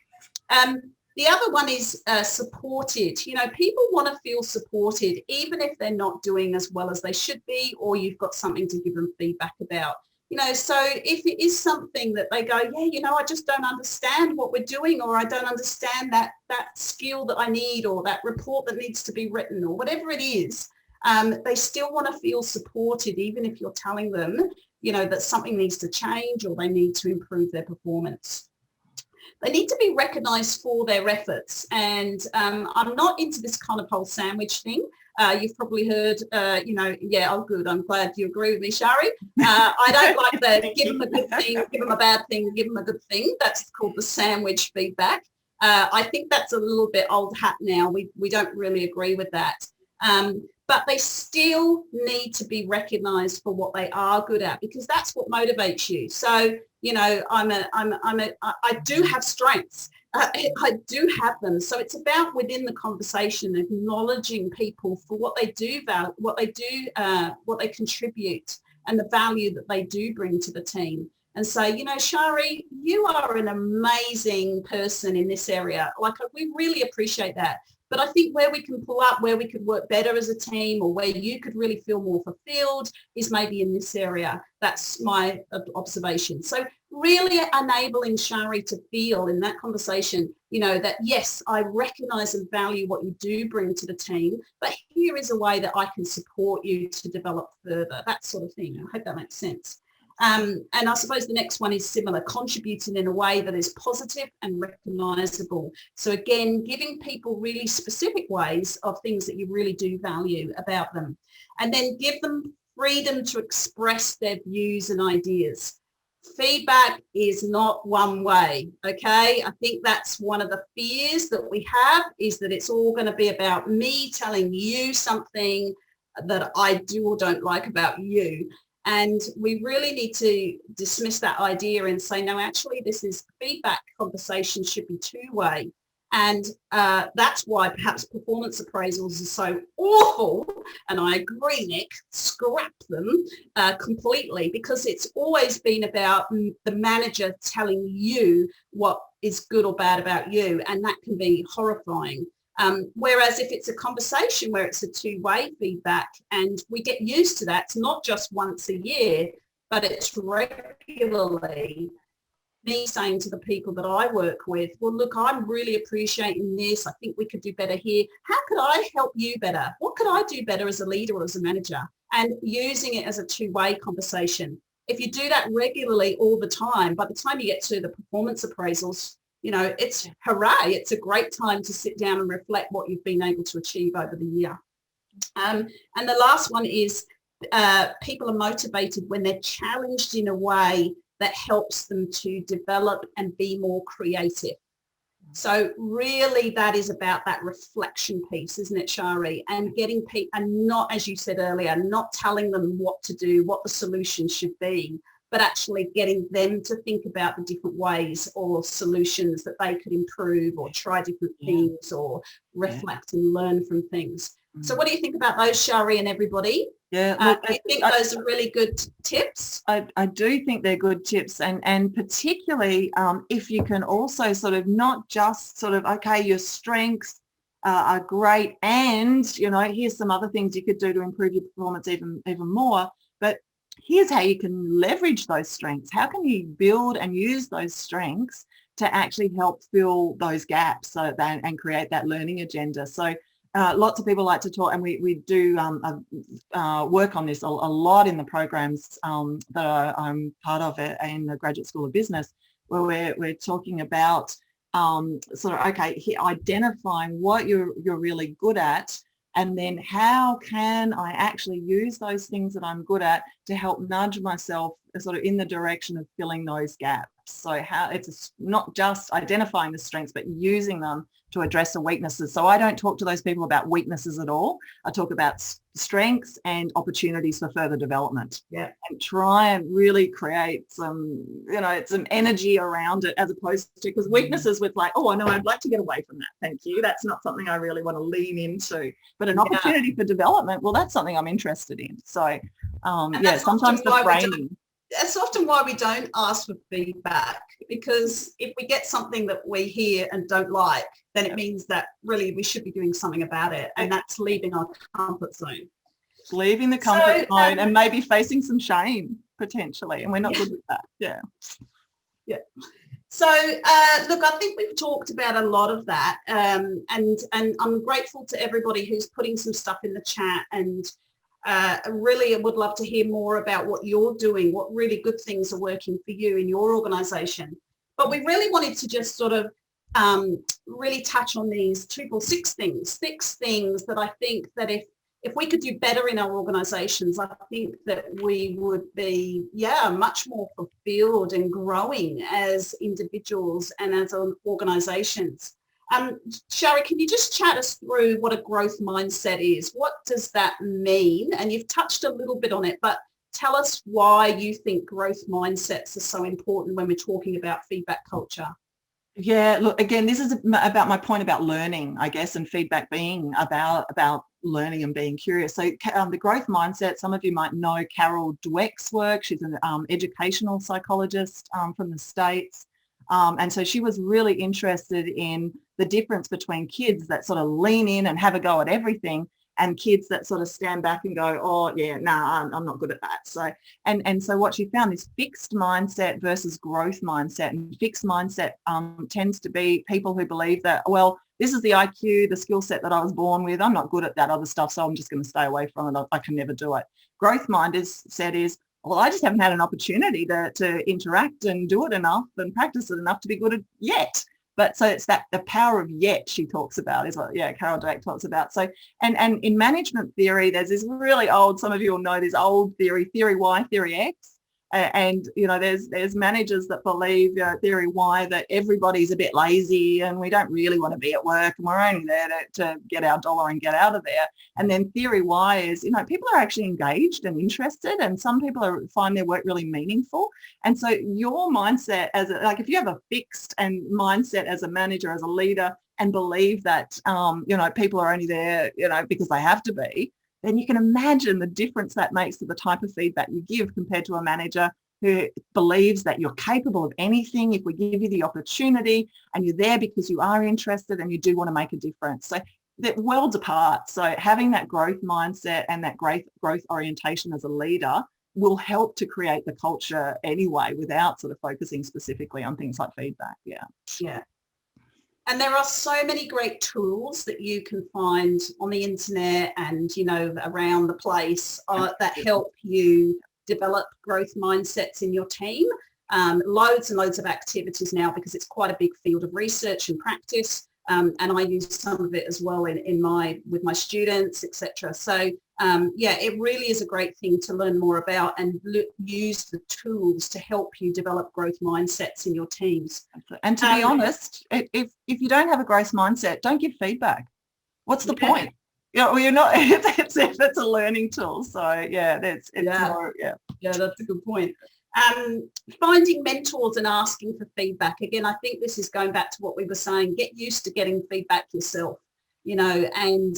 The other one is supported. People want to feel supported, even if they're not doing as well as they should be, or you've got something to give them feedback about. So if it is something that they go, yeah, I just don't understand what we're doing, or I don't understand that skill that I need, or that report that needs to be written, or whatever it is, they still want to feel supported, even if you're telling them, that something needs to change or they need to improve their performance. They need to be recognised for their efforts. And I'm not into this kind of whole sandwich thing. You've probably heard, oh, good. I'm glad you agree with me, Shari. I don't like the give them a good thing, give them a bad thing, give them a good thing. That's called the sandwich feedback. I think that's a little bit old hat now. We don't really agree with that. But they still need to be recognised for what they are good at, because that's what motivates you. So, I do have strengths. I do have them. So it's about within the conversation, acknowledging people for what they do, what they contribute, and the value that they do bring to the team. And say, you know, Shari, you are an amazing person in this area. Like, we really appreciate that. But I think where we can pull up, where we could work better as a team, or where you could really feel more fulfilled is maybe in this area. That's my observation. So really enabling Shari to feel in that conversation, you know, that yes, I recognize and value what you do bring to the team, but here is a way that I can support you to develop further, that sort of thing. I hope that makes sense. And I suppose the next one is similar, contributing in a way that is positive and recognizable. So again, giving people really specific ways of things that you really do value about them, and then give them freedom to express their views and ideas. Feedback is not one way, okay? I think that's one of the fears that we have, is that it's all going to be about me telling you something that I do or don't like about you. And we really need to dismiss that idea and say, no, actually, this is feedback. Conversation should be two-way. And that's why perhaps performance appraisals are so awful. And I agree, Nick, scrap them completely, because it's always been about the manager telling you what is good or bad about you. And that can be horrifying. Whereas if it's a conversation where it's a two-way feedback and we get used to that, it's not just once a year, but it's regularly, me saying to the people that I work with, well, look, I'm really appreciating this. I think we could do better here. How could I help you better? What could I do better as a leader or as a manager? And using it as a two-way conversation. If you do that regularly all the time, by the time you get to the performance appraisals, you know, it's hooray. It's a great time to sit down and reflect what you've been able to achieve over the year. And the last one is people are motivated when they're challenged in a way that helps them to develop and be more creative. So really that is about that reflection piece, isn't it, Shari? And getting people, and not, as you said earlier, not telling them what to do, what the solution should be, but actually getting them to think about the different ways or solutions that they could improve or try different things or reflect and learn from things. So what do you think about those, Shari, and everybody? Yeah, look, I think those are really good tips. I do think they're good tips, and particularly if you can also sort of not just sort of, okay, your strengths are great, and, you know, here's some other things you could do to improve your performance even more, but here's how you can leverage those strengths. How can you build and use those strengths to actually help fill those gaps and create that learning agenda? So lots of people like to talk, and we do work on this a lot in the programs that I'm part of in the Graduate School of Business, where we're talking about sort of, okay, identifying what you're really good at, and then how can I actually use those things that I'm good at to help nudge myself sort of in the direction of filling those gaps. So how it's not just identifying the strengths, but using them to address the weaknesses. So I don't talk to those people about weaknesses at all. I talk about strengths and opportunities for further development. Yeah. And try and really create some, you know, some energy around it, as opposed to, because weaknesses with like, oh, I know, I'd like to get away from that. Thank you. That's not something I really want to lean into. But an opportunity for development, well, that's something I'm interested in. So sometimes the framing. That's often why we don't ask for feedback, because if we get something that we hear and don't like, then it means that really we should be doing something about it, and that's leaving our comfort zone. Leaving the comfort zone and maybe facing some shame potentially, and we're not good with that. Yeah. So look, I think we've talked about a lot of that, and I'm grateful to everybody who's putting some stuff in the chat, and really I would love to hear more about what you're doing, what really good things are working for you in your organisation. But we really wanted to just sort of really touch on these six things that I think that if we could do better in our organisations, I think that we would be, much more fulfilled and growing as individuals and as organisations. Shari, can you just chat us through what a growth mindset is? What does that mean? And you've touched a little bit on it, but tell us why you think growth mindsets are so important when we're talking about feedback culture. Yeah, look, again, this is about my point about learning, I guess, and feedback being about learning and being curious. So the growth mindset, some of you might know Carol Dweck's work. She's an educational psychologist from the States. And so she was really interested in the difference between kids that sort of lean in and have a go at everything and kids that sort of stand back and go, oh, yeah, nah, I'm not good at that. So, and so what she found is fixed mindset versus growth mindset. And fixed mindset tends to be people who believe that, well, this is the IQ, the skill set that I was born with. I'm not good at that other stuff, so I'm just going to stay away from it. I can never do it. Growth mindset is, well, I just haven't had an opportunity to interact and do it enough and practice it enough to be good at yet. But so it's that the power of yet she talks about is what, yeah, Carol Dweck talks about. So, and in management theory, there's this really old, some of you will know this old theory Y, theory X. And, you know, there's managers that believe, theory Y, that everybody's a bit lazy and we don't really want to be at work and we're only there to get our dollar and get out of there. And then theory Y is, you know, people are actually engaged and interested, and some people find their work really meaningful. And so your mindset like if you have a fixed and mindset as a manager, as a leader, and believe that, you know, people are only there, you know, because they have to be, then you can imagine the difference that makes to the type of feedback you give compared to a manager who believes that you're capable of anything if we give you the opportunity, and you're there because you are interested and you do want to make a difference. So they're worlds apart. So having that growth mindset and that growth orientation as a leader will help to create the culture anyway, without sort of focusing specifically on things like feedback. Yeah. Yeah. And there are so many great tools that you can find on the internet and, you know, around the place that help you develop growth mindsets in your team. Loads and loads of activities now, because it's quite a big field of research and practice. And I use some of it as well with my students, etc. So yeah, it really is a great thing to learn more about and use the tools to help you develop growth mindsets in your teams. And to be honest, if you don't have a growth mindset, don't give feedback. What's the point? You're not. It's a learning tool. So yeah, it's more. Yeah, that's a good point. Finding mentors and asking for feedback. Again, I think this is going back to what we were saying. Get used to getting feedback yourself, you know, and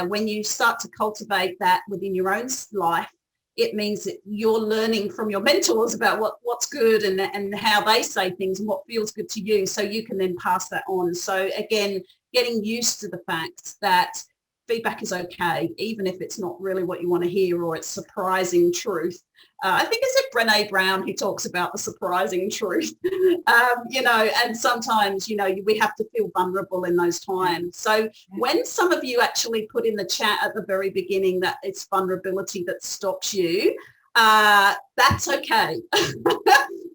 when you start to cultivate that within your own life, it means that you're learning from your mentors about what's good and how they say things and what feels good to you, so you can then pass that on. So again, getting used to the fact that feedback is okay, even if it's not really what you want to hear or it's surprising truth. I think it's Brené Brown who talks about the surprising truth, you know, and sometimes, you know, we have to feel vulnerable in those times. So when some of you actually put in the chat at the very beginning that it's vulnerability that stops you, that's okay.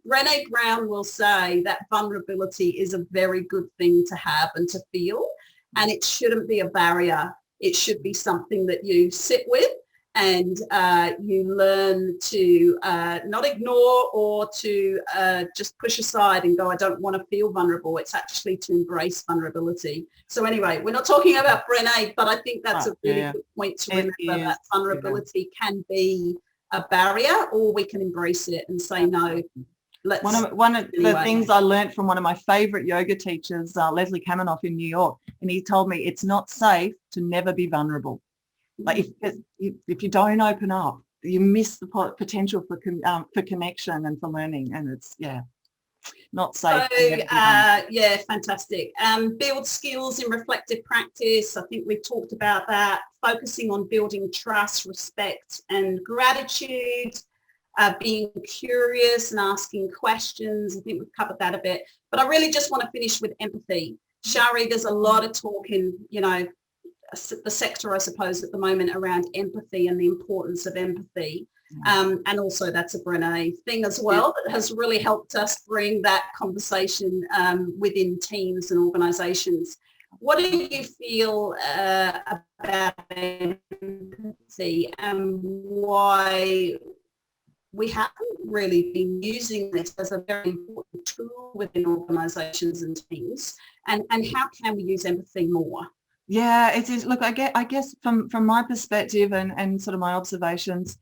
Brené Brown will say that vulnerability is a very good thing to have and to feel, and it shouldn't be a barrier. It should be something that you sit with and you learn to not ignore or to just push aside and go, I don't want to feel vulnerable. It's actually to embrace vulnerability. So anyway, we're not talking about Brené, but I think that's a really good point to remember, that vulnerability can be a barrier, or we can embrace it and say, no. One of the things I learned from one of my favorite yoga teachers, Leslie Kaminoff in New York, and he told me it's not safe to never be vulnerable. Like if you don't open up, you miss the potential for connection and for learning, and it's not safe. So yeah, fantastic. Build skills in reflective practice. I think we've talked about that. Focusing on building trust, respect, and gratitude. Being curious and asking questions. I think we've covered that a bit, but I really just want to finish with empathy. Shari, there's a lot of talk in, you know, the sector, I suppose, at the moment around empathy and the importance of empathy. And also that's a Brené thing as well that has really helped us bring that conversation within teams and organizations. What do you feel about empathy and why we haven't really been using this as a very important tool within organizations and teams, and how can we use empathy more? Yeah, it is. Look, I guess from my perspective and sort of my observations,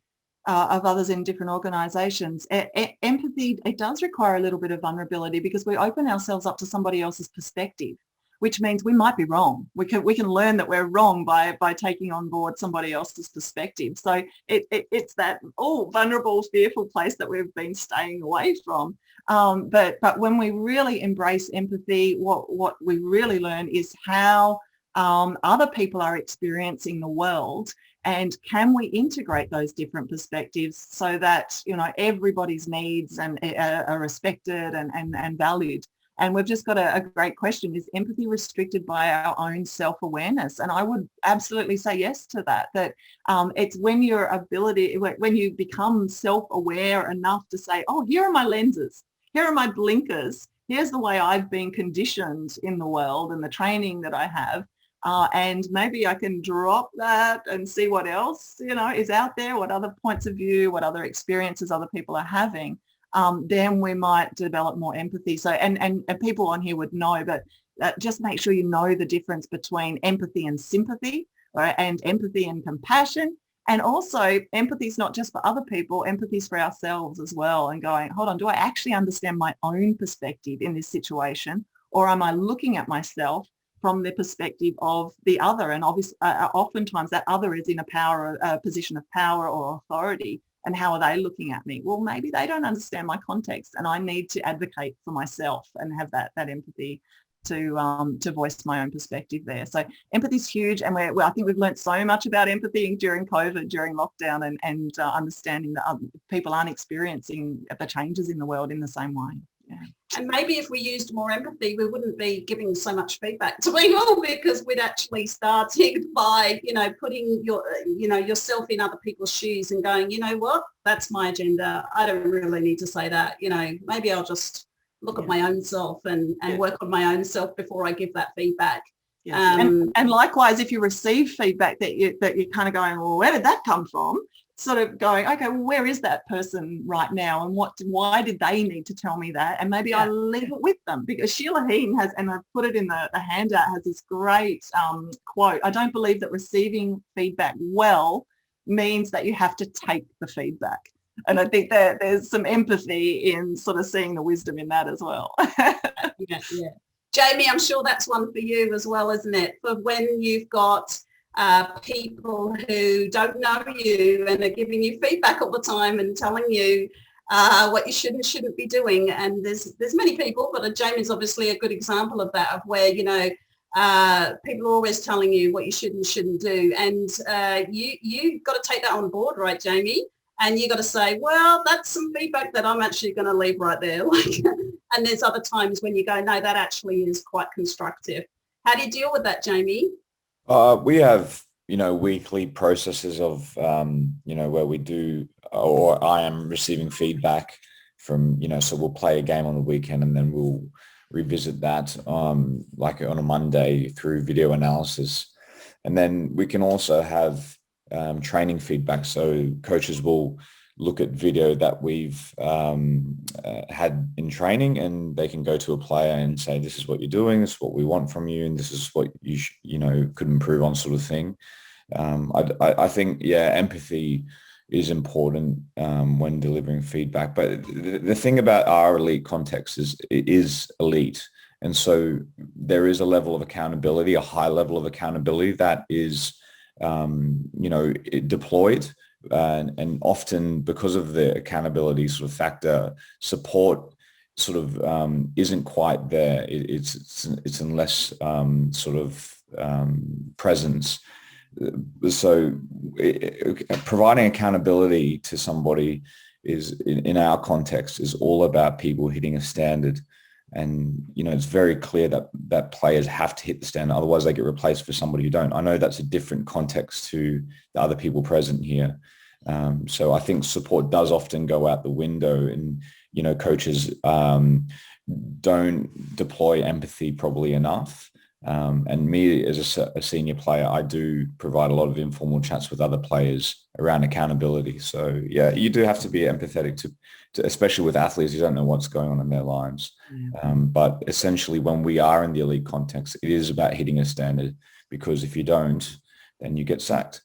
of others in different organisations. Empathy, it does require a little bit of vulnerability because we open ourselves up to somebody else's perspective, which means we might be wrong. We can learn that we're wrong by taking on board somebody else's perspective. So it's that vulnerable, fearful place that we've been staying away from. But when we really embrace empathy, what we really learn is how other people are experiencing the world, and can we integrate those different perspectives so that, you know, everybody's needs and are respected and valued. And we've just got a great question. Is empathy restricted by our own self-awareness? And I would absolutely say yes to that, it's when when you become self-aware enough to say, oh, here are my lenses, here are my blinkers, here's the way I've been conditioned in the world and the training that I have. And maybe I can drop that and see what else, you know, is out there, what other points of view, what other experiences other people are having. Then we might develop more empathy. So, and people on here would know, but just make sure you know the difference between empathy and sympathy, right? And empathy and compassion. And also empathy is not just for other people, empathy is for ourselves as well. And going, hold on, do I actually understand my own perspective in this situation? Or am I looking at myself from the perspective of the other? And obviously, oftentimes that other is in a position of power or authority. And how are they looking at me? Well, maybe they don't understand my context, and I need to advocate for myself and have that empathy to voice my own perspective there. So empathy is huge, and I think we've learned so much about empathy during COVID, during lockdown, and understanding that people aren't experiencing the changes in the world in the same way. Yeah. And maybe if we used more empathy, we wouldn't be giving so much feedback to people, because we'd actually started by, you know, putting yourself in other people's shoes and going, you know what, that's my agenda. I don't really need to say that. You know, maybe I'll just look at my own self and work on my own self before I give that feedback. Yeah. And likewise, if you receive feedback that you're kind of going, well, where did that come from? Sort of going, okay, well, where is that person right now, and why did they need to tell me that? And maybe I'll leave it with them, because Sheila Heen has, and I've put it in the handout, has this great quote: I don't believe that receiving feedback well means that you have to take the feedback. And I think that there's some empathy in sort of seeing the wisdom in that as well. Yeah. Jamie, I'm sure that's one for you as well, isn't it? For when you've got people who don't know you and are giving you feedback all the time and telling you what you should and shouldn't be doing. And there's many people, but Jamie's obviously a good example of that, of where, you know, people are always telling you what you should and shouldn't do. And you've got to take that on board, right, Jamie? And you got to say, well, that's some feedback that I'm actually going to leave right there. And there's other times when you go, no, that actually is quite constructive. How do you deal with that, Jamie? We have, you know, weekly processes of, you know, where we do, or I am receiving feedback from, you know, so we'll play a game on the weekend and then we'll revisit that like on a Monday through video analysis. And then we can also have training feedback. So coaches will look at video that we've had in training, and they can go to a player and say, this is what you're doing, this is what we want from you, and this is what you know, could improve on, sort of thing. I think, empathy is important when delivering feedback. But the thing about our elite context is it is elite. And so there is a level of accountability, a high level of accountability that is, you know, deployed. And often because of the accountability sort of factor, support sort of isn't quite there. It's in less sort of presence. So providing accountability to somebody is, in our context, is all about people hitting a standard. And, you know, it's very clear that players have to hit the standard, otherwise they get replaced for somebody who don't. I know that's a different context to the other people present here. So I think support does often go out the window, and, you know, coaches don't deploy empathy probably enough. And me as a senior player, I do provide a lot of informal chats with other players around accountability. So yeah, you do have to be empathetic to especially with athletes. You don't know what's going on in their lives. But essentially when we are in the elite context, it is about hitting a standard, because if you don't, then you get sacked.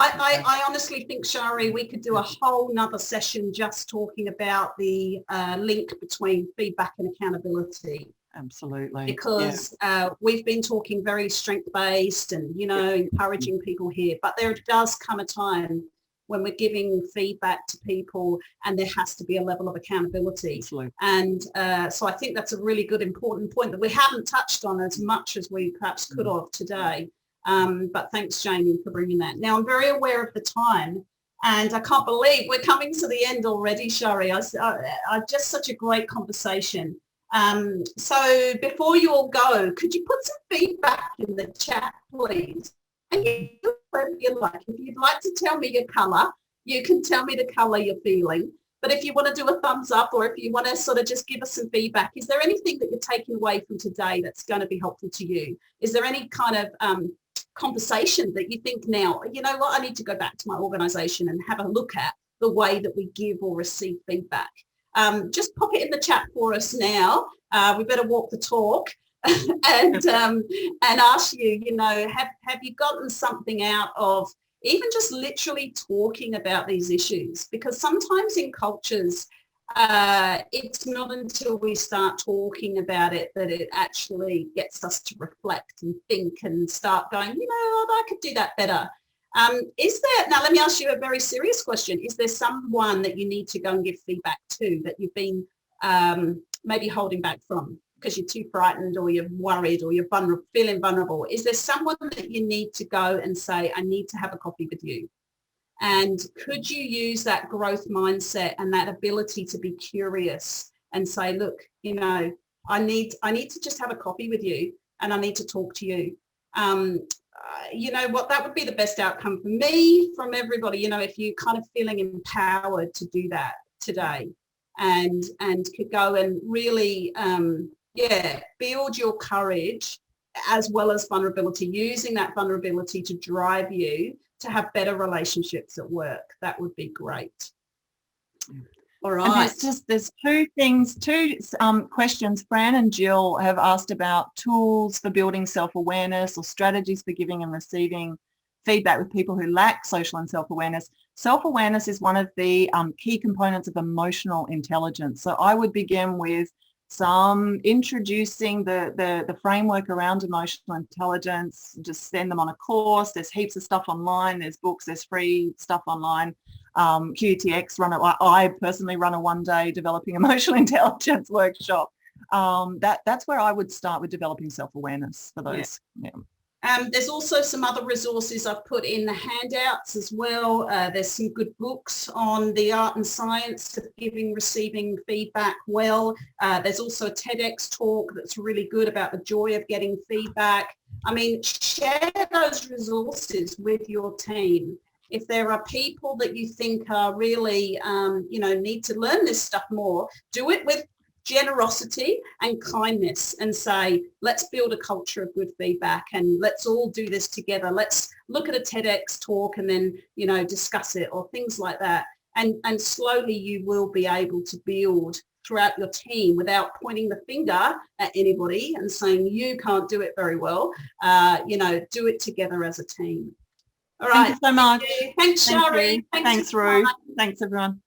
I honestly think, Shari, we could do a whole nother session just talking about the link between feedback and accountability. Absolutely. Because we've been talking very strength-based and, you know, encouraging people here, but there does come a time when we're giving feedback to people and there has to be a level of accountability. Absolutely. And so I think that's a really good, important point that we haven't touched on as much as we perhaps could have today. But thanks, Jamie, for bringing that. Now, I'm very aware of the time and I can't believe we're coming to the end already, Shari. I just such a great conversation. So before you all go, could you put some feedback in the chat, please? And whatever you like. If you'd like to tell me your colour, you can tell me the colour you're feeling. But if you want to do a thumbs up or if you want to sort of just give us some feedback, is there anything that you're taking away from today that's going to be helpful to you? Is there any kind of conversation that you think now, you know what, I need to go back to my organisation and have a look at the way that we give or receive feedback? Just pop it in the chat for us now. We better walk the talk and ask you, you know, have you gotten something out of even just literally talking about these issues? Because sometimes in cultures, it's not until we start talking about it that it actually gets us to reflect and think and start going, you know, I could do that better. Is there, now let me ask you a very serious question. Is there someone that you need to go and give feedback to that you've been maybe holding back from because you're too frightened or you're worried or you're feeling vulnerable? Is there someone that you need to go and say, I need to have a coffee with you? And could you use that growth mindset and that ability to be curious and say, look, you know, I need to just have a coffee with you and I need to talk to you. You know what, that would be the best outcome for me, from everybody, you know, if you're kind of feeling empowered to do that today and could go and really, build your courage as well as vulnerability, using that vulnerability to drive you to have better relationships at work. That would be great. All right. And there's two questions. Fran and Jill have asked about tools for building self-awareness or strategies for giving and receiving feedback with people who lack social and self-awareness. Self-awareness is one of the key components of emotional intelligence. So I would begin with some introducing the framework around emotional intelligence. Just send them on a course. There's heaps of stuff online. There's books. There's free stuff online. QTX I personally run a one-day developing emotional intelligence workshop. That's where I would start with developing self-awareness for those. Yeah. There's also some other resources I've put in the handouts as well. There's some good books on the art and science of giving, receiving feedback well. There's also a TEDx talk that's really good about the joy of getting feedback. I mean, share those resources with your team. If there are people that you think are really, need to learn this stuff more, do it with generosity and kindness and say, let's build a culture of good feedback and let's all do this together. Let's look at a TEDx talk and then, discuss it or things like that. And slowly you will be able to build throughout your team without pointing the finger at anybody and saying you can't do it very well. Do it together as a team. All right. Thank you so much. Thanks, Shari. Thanks, Ruth. Thanks, everyone.